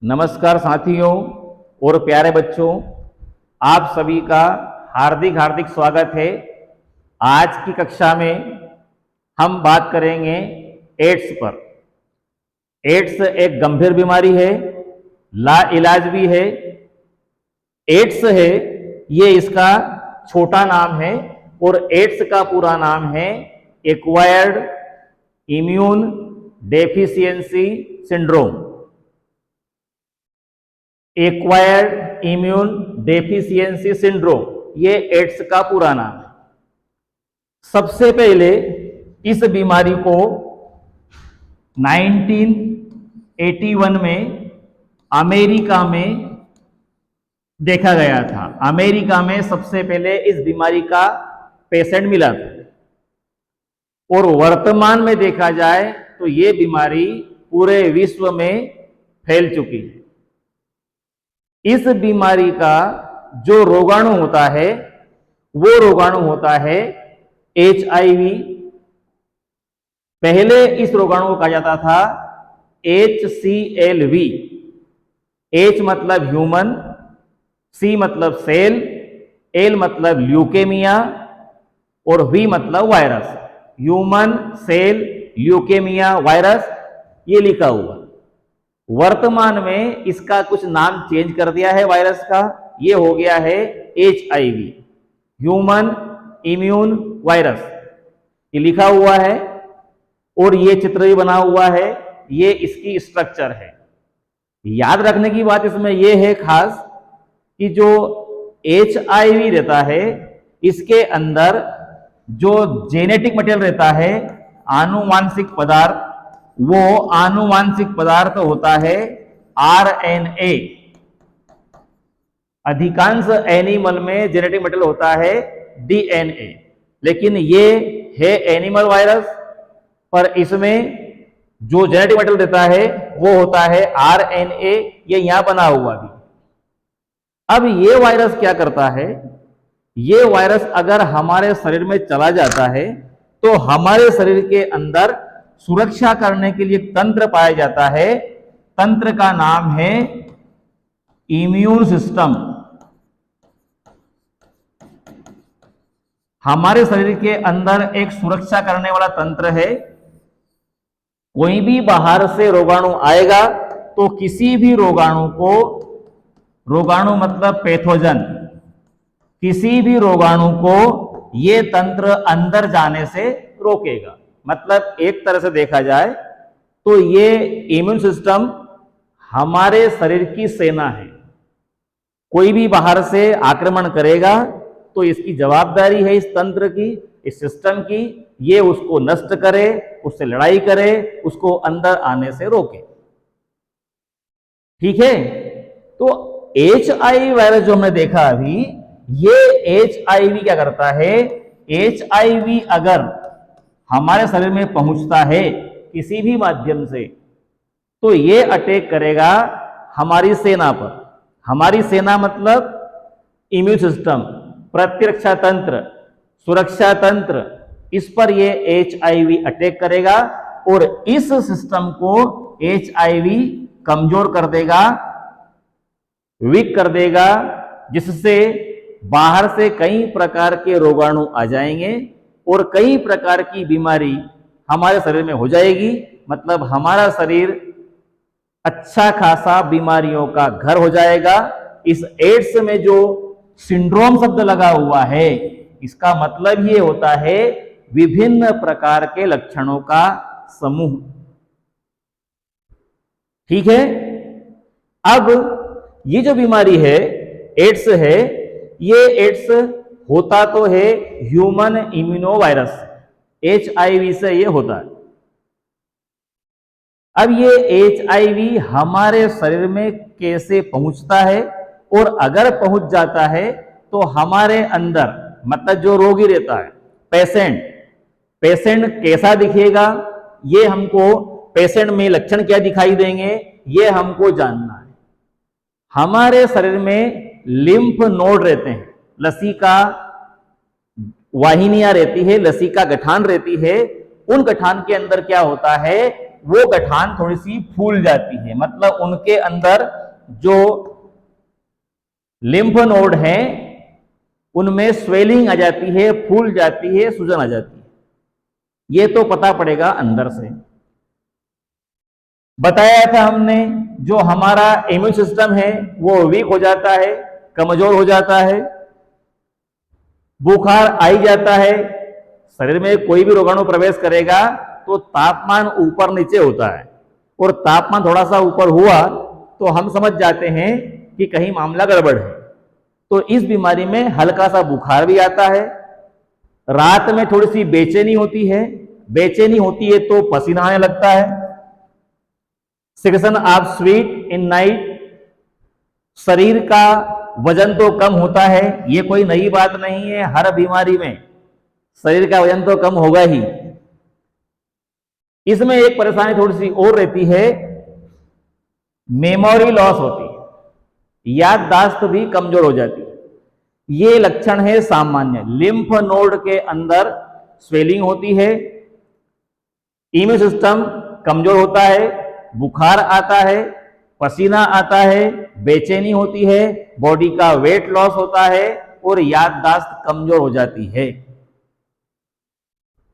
नमस्कार साथियों और प्यारे बच्चों, आप सभी का हार्दिक हार्दिक स्वागत है। आज की कक्षा में हम बात करेंगे एड्स पर। एड्स एक गंभीर बीमारी है, लाइलाज भी है। एड्स है ये इसका छोटा नाम है और एड्स का पूरा नाम है acquired immune deficiency syndrome. Acquired immune deficiency syndrome, ये एड्स का पूरा नाम है। सबसे पहले इस बीमारी को 1981 में अमेरिका में देखा गया था। अमेरिका में सबसे पहले इस बीमारी का पेशेंट मिला था और वर्तमान में देखा जाए तो ये बीमारी पूरे विश्व में फैल चुकी है। इस बीमारी का जो रोगाणु होता है वो रोगाणु होता है HIV। पहले इस रोगाणु को कहा जाता था HCLV। H मतलब ह्यूमन, C मतलब सेल, L मतलब ल्यूकेमिया और V मतलब virus. Human, cell, leukaemia, virus, ये लिखा हुआ। वर्तमान में इसका कुछ नाम चेंज कर दिया है वायरस का, ये हो गया है HIV, ह्यूमन इम्यून वायरस, ये लिखा हुआ है और ये चित्र भी बना हुआ है। ये इसकी स्ट्रक्चर है। याद रखने की बात इसमें ये है खास कि जो HIV रहता है इसके अंदर जो जेनेटिक मटेरियल रहता है, आनुवांशिक पदार्थ, वो आनुवांशिक पदार्थ होता है RNA। अधिकांश एनिमल में जेनेटिक मटेरियल होता है DNA, लेकिन ये है एनिमल वायरस, पर इसमें जो जेनेटिक मटेरियल रहता है वो होता है RNA। ये यहां बना हुआ भी। अब ये वायरस क्या करता है? ये वायरस अगर हमारे शरीर में चला जाता है तो हमारे शरीर के अंदर सुरक्षा करने के लिए तंत्र पाया जाता है। तंत्र का नाम है इम्यून सिस्टम। हमारे शरीर के अंदर एक सुरक्षा करने वाला तंत्र है। कोई भी बाहर से रोगाणु आएगा तो किसी भी रोगाणु को, रोगाणु मतलब पैथोजन, किसी भी रोगाणु को ये तंत्र अंदर जाने से रोकेगा। मतलब एक तरह से देखा जाए तो ये इम्यून सिस्टम हमारे शरीर की सेना है। कोई भी बाहर से आक्रमण करेगा तो इसकी जवाबदारी है इस तंत्र की, इस सिस्टम की, ये उसको नष्ट करे, उससे लड़ाई करे, उसको अंदर आने से रोके। ठीक है? तो HIV वायरस जो हमने देखा अभी, ये HIV क्या करता है? HIV अगर हमारे शरीर में पहुंचता है किसी भी माध्यम से तो ये अटैक करेगा हमारी सेना पर। हमारी सेना मतलब इम्यून सिस्टम, प्रतिरक्षा तंत्र, सुरक्षा तंत्र, इस पर ये HIV अटैक करेगा और इस सिस्टम को HIV कमजोर कर देगा, वीक कर देगा, जिससे बाहर से कई प्रकार के रोगाणु आ जाएंगे और कई प्रकार की बीमारी हमारे शरीर में हो जाएगी। मतलब हमारा शरीर अच्छा खासा बीमारियों का घर हो जाएगा। इस एड्स में जो सिंड्रोम शब्द लगा हुआ है, इसका मतलब ये होता है विभिन्न प्रकार के लक्षणों का समूह। ठीक है? अब ये जो बीमारी है, एड्स है, ये एड्स होता तो है ह्यूमन इम्यूनो वायरस, HIV से ये होता है। अब ये HIV हमारे शरीर में कैसे पहुंचता है, और अगर पहुंच जाता है तो हमारे अंदर, मतलब जो रोगी रहता है, पेशेंट कैसा दिखेगा, ये हमको, पेशेंट में लक्षण क्या दिखाई देंगे, ये हमको जानना है। हमारे शरीर में लिम्फ नोड रहते हैं, लसीका वाहिनियां रहती है, लसीका गठान रहती है। उन गठान के अंदर क्या होता है? वो गठान थोड़ी सी फूल जाती है, मतलब उनके अंदर जो लिम्फ नोड है उनमें स्वेलिंग आ जाती है, फूल जाती है, सूजन आ जाती है। ये तो पता पड़ेगा अंदर से। बताया था हमने जो हमारा इम्यून सिस्टम है वो वीक हो जाता है, कमजोर हो जाता है, बुखार आई जाता है। शरीर में कोई भी रोगाणु प्रवेश करेगा तो तापमान ऊपर नीचे होता है, और तापमान थोड़ा सा ऊपर हुआ तो हम समझ जाते हैं कि कहीं मामला गड़बड़ है। तो इस बीमारी में हल्का सा बुखार भी आता है, रात में थोड़ी सी बेचैनी होती है, बेचैनी होती है तो पसीना आने लगता है, secretion of sweet in night, शरीर का वजन तो कम होता है, ये कोई नई बात नहीं है, हर बीमारी में शरीर का वजन तो कम होगा ही। इसमें एक परेशानी थोड़ी सी और रहती है, मेमोरी लॉस होती है, याददाश्त भी कमजोर हो जाती है। ये लक्षण है सामान्य। लिम्फ नोड के अंदर स्वेलिंग होती है, इम्यून सिस्टम कमजोर होता है, बुखार आता है, पसीना आता है, बेचैनी होती है, बॉडी का वेट लॉस होता है और याददाश्त कमजोर हो जाती है।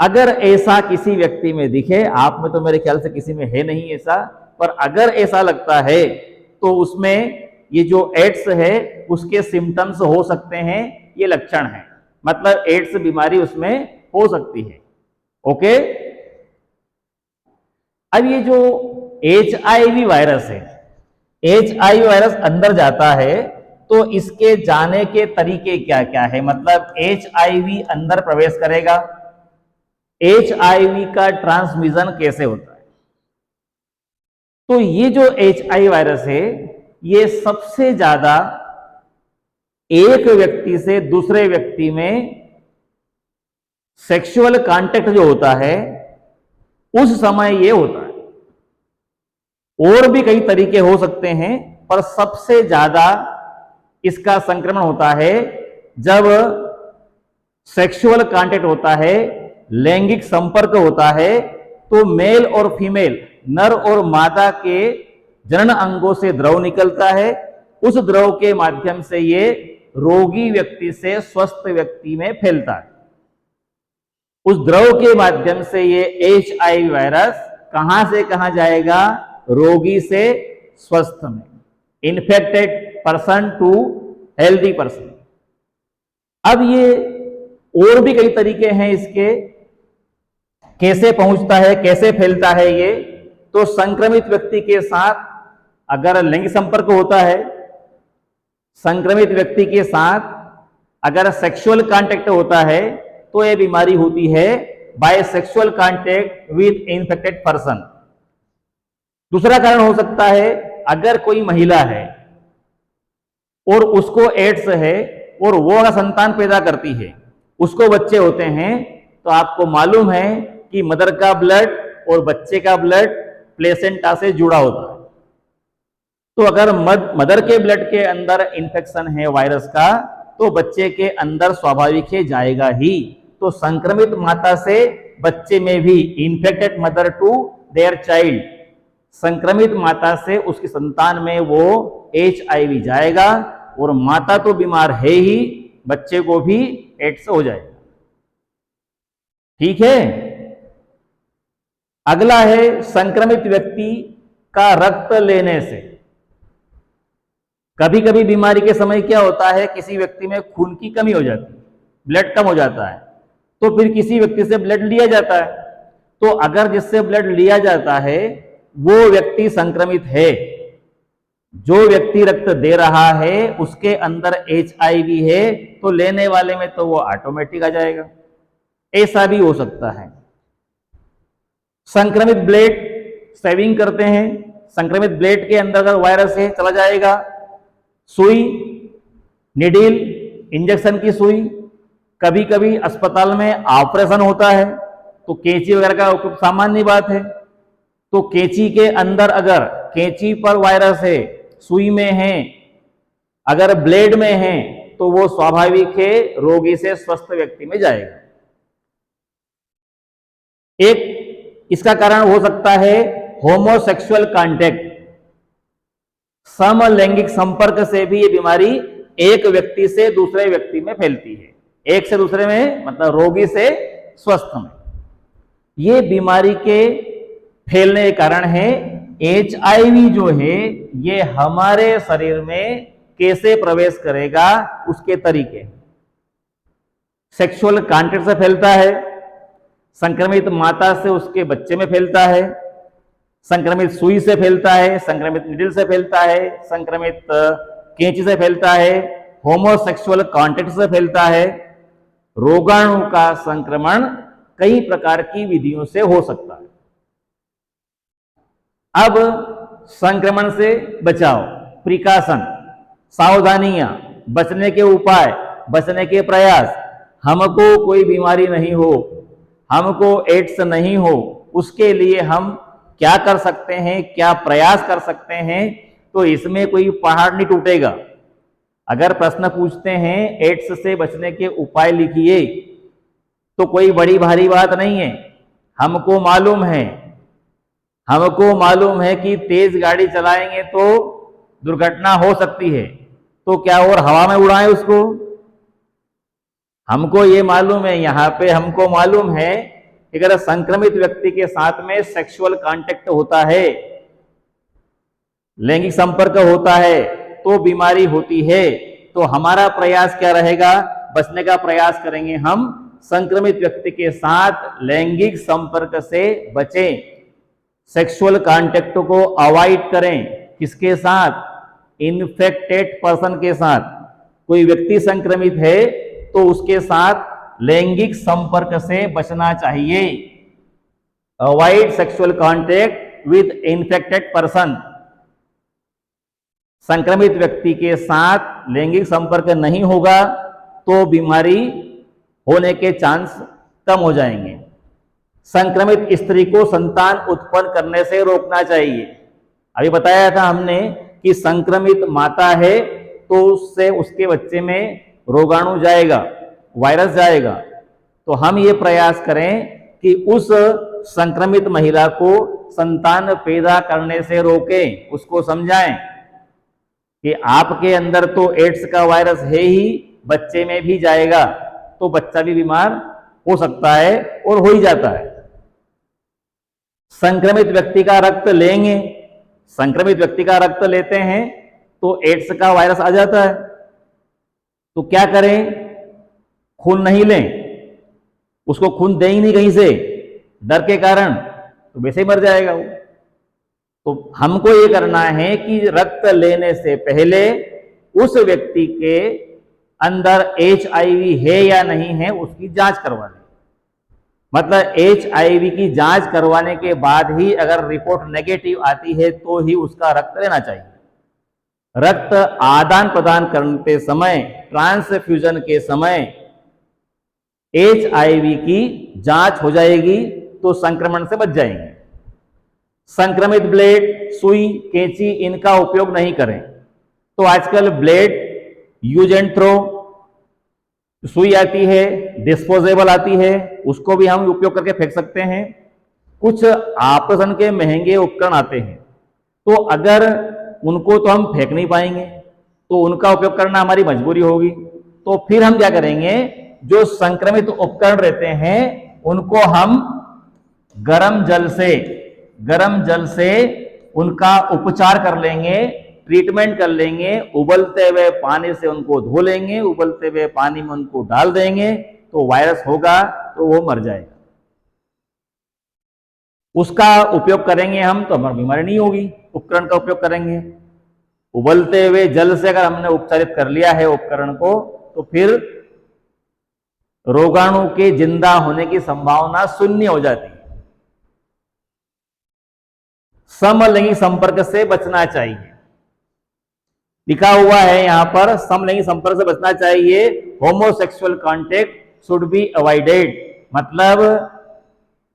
अगर ऐसा किसी व्यक्ति में दिखे, आप में तो मेरे ख्याल से किसी में है नहीं ऐसा, पर अगर ऐसा लगता है तो उसमें ये जो एड्स है उसके सिम्टम्स हो सकते हैं, ये लक्षण है, मतलब एड्स बीमारी उसमें हो सकती है। ओके, अब ये जो HIV वायरस है, HIV वायरस अंदर जाता है तो इसके जाने के तरीके क्या क्या है, मतलब HIV अंदर प्रवेश करेगा, HIV का ट्रांसमिशन कैसे होता है। तो ये जो HIV वायरस है ये सबसे ज्यादा एक व्यक्ति से दूसरे व्यक्ति में सेक्सुअल कांटेक्ट जो होता है उस समय ये होता है। और भी कई तरीके हो सकते हैं, पर सबसे ज्यादा इसका संक्रमण होता है जब सेक्सुअल कांटेक्ट होता है, लैंगिक संपर्क होता है, तो मेल और फीमेल, नर और मादा के जनन अंगों से द्रव निकलता है, उस द्रव के माध्यम से ये रोगी व्यक्ति से स्वस्थ व्यक्ति में फैलता है। उस द्रव के माध्यम से ये HIV वायरस कहां से कहां जाएगा, रोगी से स्वस्थ में, infected person to healthy person. अब ये और भी कई तरीके हैं इसके, कैसे पहुंचता है, कैसे फैलता है ये। तो संक्रमित व्यक्ति के साथ अगर लैंगिक संपर्क होता है, संक्रमित व्यक्ति के साथ अगर सेक्सुअल कांटेक्ट होता है तो यह बीमारी होती है by sexual contact with infected person. दूसरा कारण हो सकता है, अगर कोई महिला है और उसको एड्स है और वो संतान पैदा करती है, उसको बच्चे होते हैं, तो आपको मालूम है कि मदर का ब्लड और बच्चे का ब्लड प्लेसेंटा से जुड़ा होता है। तो अगर मदर के ब्लड के अंदर इंफेक्शन है वायरस का, तो बच्चे के अंदर स्वाभाविक है जाएगा ही। तो संक्रमित माता से बच्चे में भी, infected mother to their child, संक्रमित माता से उसकी संतान में वो HIV जाएगा, और माता तो बीमार है ही, बच्चे को भी एड्स हो जाएगा। ठीक है। अगला है संक्रमित व्यक्ति का रक्त लेने से। कभी कभी बीमारी के समय क्या होता है, किसी व्यक्ति में खून की कमी हो जाती है, ब्लड कम हो जाता है, तो फिर किसी व्यक्ति से ब्लड लिया जाता है। तो अगर जिससे ब्लड लिया जाता है वो व्यक्ति संक्रमित है, जो व्यक्ति रक्त दे रहा है उसके अंदर HIV है, तो लेने वाले में तो वो ऑटोमेटिक आ जाएगा। ऐसा भी हो सकता है। संक्रमित ब्लेड सेविंग करते हैं, संक्रमित ब्लेड के अंदर अगर वायरस है चला जाएगा। सुई, निडिल, इंजेक्शन की सुई, कभी कभी अस्पताल में ऑपरेशन होता है तो कैंची वगैरह का उपयोग सामान्य बात है। तो कैंची के अंदर अगर कैंची पर वायरस है, सुई में है, अगर ब्लेड में है, तो वो स्वाभाविक है रोगी से स्वस्थ व्यक्ति में जाएगा। एक इसका कारण हो सकता है होमोसेक्सुअल कांटेक्ट, समलैंगिक संपर्क से भी ये बीमारी एक व्यक्ति से दूसरे व्यक्ति में फैलती है, एक से दूसरे में मतलब रोगी से स्वस्थ में। ये बीमारी के फैलने के कारण है। HIV जो है ये हमारे शरीर में कैसे प्रवेश करेगा उसके तरीके, सेक्सुअल कांटेक्ट से फैलता है, संक्रमित माता से उसके बच्चे में फैलता है, संक्रमित सुई से फैलता है, संक्रमित नीडल से फैलता है, संक्रमित कैंची से फैलता है, होमोसेक्सुअल कांटेक्ट से फैलता है। रोगाणु का संक्रमण कई प्रकार की विधियों से हो सकता है। अब संक्रमण से बचाव, प्रिकॉशन, सावधानियां, बचने के उपाय, बचने के प्रयास, हमको कोई बीमारी नहीं हो, हमको एड्स नहीं हो, उसके लिए हम क्या कर सकते हैं, क्या प्रयास कर सकते हैं। तो इसमें कोई पहाड़ नहीं टूटेगा। अगर प्रश्न पूछते हैं एड्स से बचने के उपाय लिखिए, तो कोई बड़ी भारी बात नहीं है। हमको मालूम है कि तेज गाड़ी चलाएंगे तो दुर्घटना हो सकती है, तो क्या और हवा में उड़ाएं उसको। हमको ये मालूम है, यहाँ पे हमको मालूम है कि अगर संक्रमित व्यक्ति के साथ में सेक्सुअल कांटेक्ट होता है, लैंगिक संपर्क होता है, तो बीमारी होती है। तो हमारा प्रयास क्या रहेगा, बचने का प्रयास करेंगे हम संक्रमित व्यक्ति के साथ लैंगिक संपर्क से बचें, सेक्सुअल कांटेक्ट को अवॉइड करें। किसके साथ, इन्फेक्टेड पर्सन के साथ। कोई व्यक्ति संक्रमित है तो उसके साथ लैंगिक संपर्क से बचना चाहिए। Avoid sexual contact with infected person. संक्रमित व्यक्ति के साथ लैंगिक संपर्क नहीं होगा तो बीमारी होने के चांस कम हो जाएंगे। संक्रमित स्त्री को संतान उत्पन्न करने से रोकना चाहिए। अभी बताया था हमने कि संक्रमित माता है तो उससे उसके बच्चे में रोगाणु जाएगा, वायरस जाएगा। तो हम ये प्रयास करें कि उस संक्रमित महिला को संतान पैदा करने से रोकें, उसको समझाएं कि आपके अंदर तो एड्स का वायरस है ही, बच्चे में भी जाएगा तो बच्चा भी बीमार हो सकता है और हो ही जाता है। संक्रमित व्यक्ति का रक्त लेंगे, संक्रमित व्यक्ति का रक्त लेते हैं तो एड्स का वायरस आ जाता है। तो क्या करें, खून नहीं लें, उसको खून दे ही नहीं कहीं से, डर के कारण, तो वैसे ही मर जाएगा वो। तो हमको ये करना है कि रक्त लेने से पहले उस व्यक्ति के अंदर HIV है या नहीं है उसकी जांच करवा लें। मतलब HIV की जांच करवाने के बाद ही अगर रिपोर्ट नेगेटिव आती है तो ही उसका रक्त लेना चाहिए। रक्त आदान प्रदान करते समय, ट्रांसफ्यूजन के समय HIV की जांच हो जाएगी तो संक्रमण से बच जाएंगे। संक्रमित ब्लेड, सुई, कैंची इनका उपयोग नहीं करें। तो आजकल ब्लेड यूज एंड थ्रो, सुई आती है, डिस्पोजेबल आती है, उसको भी हम उपयोग करके फेंक सकते हैं। कुछ ऑपरेशन के महंगे उपकरण आते हैं, तो अगर उनको तो हम फेंक नहीं पाएंगे, तो उनका उपयोग करना हमारी मजबूरी होगी। तो फिर हम क्या करेंगे, जो संक्रमित उपकरण रहते हैं उनको हम गर्म जल से उनका उपचार कर लेंगे, ट्रीटमेंट कर लेंगे। उबलते हुए पानी से उनको धो लेंगे, उबलते हुए पानी में उनको डाल देंगे, तो वायरस होगा तो वो मर जाएगा। उसका उपयोग करेंगे हम तो हमारी बीमारी नहीं होगी। उपकरण का उपयोग करेंगे, उबलते हुए जल से अगर हमने उपचारित कर लिया है उपकरण को, तो फिर रोगाणु के जिंदा होने की संभावना शून्य हो जाती है। समलैंगिक संपर्क से बचना चाहिए, लिखा हुआ है यहां पर, समलैंगिक संपर्क से बचना चाहिए। Homosexual contact should be avoided. मतलब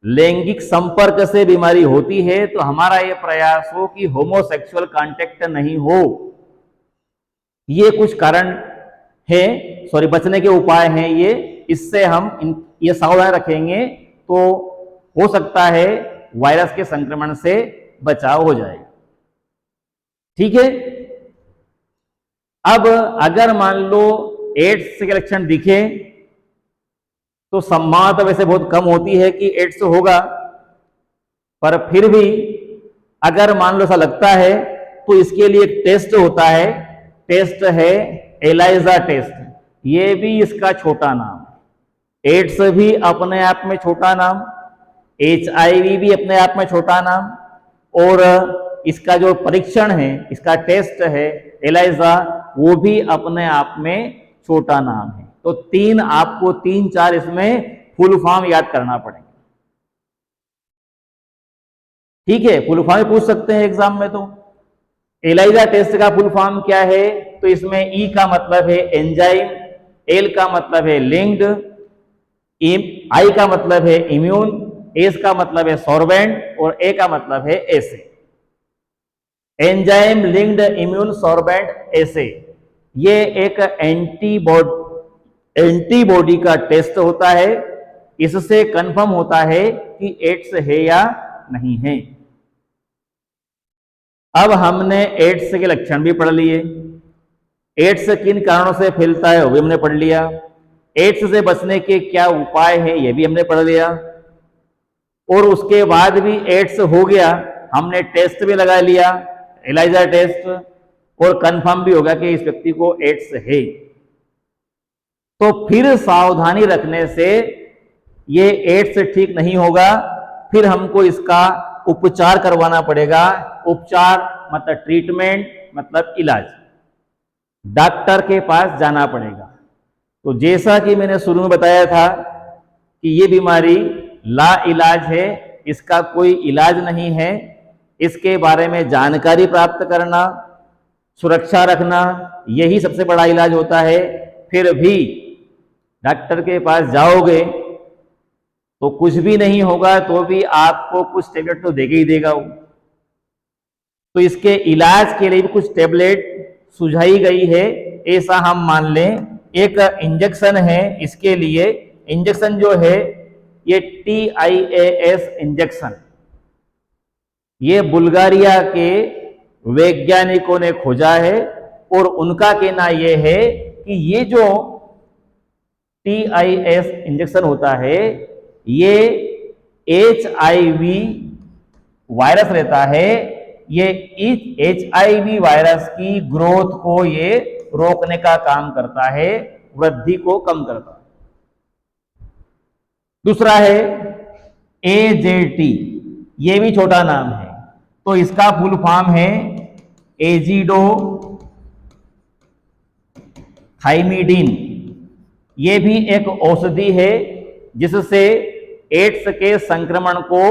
लैंगिक संपर्क से बीमारी होती है तो हमारा यह प्रयास हो कि होमोसेक्सुअल कांटेक्ट नहीं हो। ये कुछ कारण है, बचने के उपाय हैं ये। इससे हम ये सावधान रखेंगे तो हो सकता है वायरस के संक्रमण से बचाव हो जाएगा। ठीक है। अब अगर मान लो एड्स के लक्षण दिखे तो संभावना वैसे बहुत कम होती है कि एड्स होगा, पर फिर भी अगर मान लो ऐसा लगता है तो इसके लिए एक टेस्ट होता है, टेस्ट है एलाइजा टेस्ट। ये भी इसका छोटा नाम। एड्स भी अपने आप में छोटा नाम, HIV भी अपने आप में छोटा नाम, और इसका जो परीक्षण है, इसका टेस्ट है एलाइजा, वो भी अपने आप में छोटा नाम है। तो आपको 3-4 इसमें फुल फॉर्म याद करना पड़ेगा। ठीक है, फुल फॉर्म पूछ सकते हैं एग्जाम में। तो एलाइजा टेस्ट का फुल फॉर्म क्या है? तो इसमें E का मतलब है एंजाइम, L का मतलब है लिंक्ड, I का मतलब है इम्यून, S का मतलब है सॉर्बेंट और A का मतलब है एसे। एंजाइम लिंक्ड इम्यून सॉर्बेंट एसे, ये एक एंटीबॉडी का टेस्ट होता है। इससे कंफर्म होता है कि एड्स है या नहीं है। अब हमने एड्स के लक्षण भी पढ़ लिए, एड्स किन कारणों से फैलता है वो भी हमने पढ़ लिया, एड्स से बचने के क्या उपाय हैं ये भी हमने पढ़ लिया, और उसके बाद भी एड्स हो गया, हमने टेस्ट भी लगा लिया एलाइजा टेस्ट, और कंफर्म भी होगा कि इस व्यक्ति को एड्स है। तो फिर सावधानी रखने से ये एड्स ठीक नहीं होगा, फिर हमको इसका उपचार करवाना पड़ेगा। उपचार मतलब ट्रीटमेंट, मतलब इलाज, डॉक्टर के पास जाना पड़ेगा। तो जैसा कि मैंने शुरू में बताया था कि ये बीमारी ला इलाज है, इसका कोई इलाज नहीं है। इसके बारे में जानकारी प्राप्त करना, सुरक्षा रखना, यही सबसे बड़ा इलाज होता है। फिर भी डॉक्टर के पास जाओगे तो कुछ भी नहीं होगा, तो भी आपको कुछ टेबलेट तो देगा ही देगा वो। तो इसके इलाज के लिए भी कुछ टेबलेट सुझाई गई है, ऐसा हम मान लें। एक इंजेक्शन है, इसके लिए इंजेक्शन जो है ये TIAS इंजेक्शन, ये बुल्गारिया के वैज्ञानिकों ने खोजा है, और उनका कहना यह है कि ये जो TIAS इंजेक्शन होता है ये HIV वायरस रहता है, ये HIV वायरस की ग्रोथ को ये रोकने का काम करता है, वृद्धि को कम करता है। दूसरा है AZT, ये भी छोटा नाम है, तो इसका फुल फॉर्म है एजिडो थाइमिडीन। ये भी एक औषधि है जिससे एड्स के संक्रमण को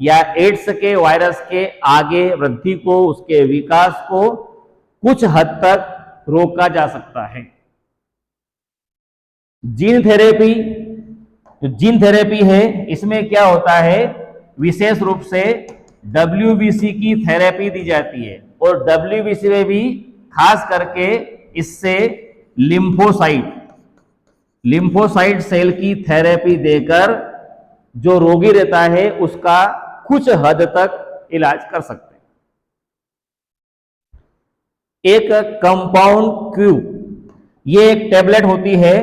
या एड्स के वायरस के आगे वृद्धि को, उसके विकास को कुछ हद तक रोका जा सकता है। जीन थेरेपी, जो जीन थेरेपी है, इसमें क्या होता है, विशेष रूप से WBC की थेरेपी दी जाती है, और WBC में भी खास करके इससे लिम्फोसाइट सेल की थेरेपी देकर जो रोगी रहता है उसका कुछ हद तक इलाज कर सकते हैं। एक कंपाउंड क्यू, ये एक टैबलेट होती है,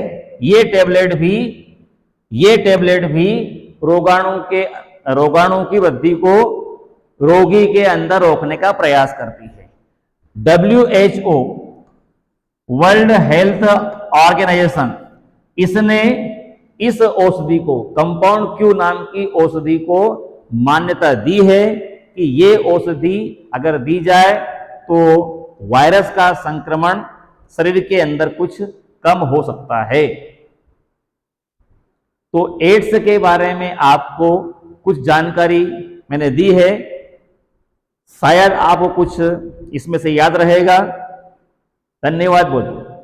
ये टैबलेट भी रोगाणु की वृद्धि को रोगी के अंदर रोकने का प्रयास करती है। WHO वर्ल्ड हेल्थ ऑर्गेनाइजेशन, इसने इस औषधि को, कंपाउंड क्यू नाम की औषधि को मान्यता दी है कि ये औषधि अगर दी जाए तो वायरस का संक्रमण शरीर के अंदर कुछ कम हो सकता है। तो एड्स के बारे में आपको कुछ जानकारी मैंने दी है, शायद आपको कुछ इसमें से याद रहेगा। धन्यवाद बोलिए।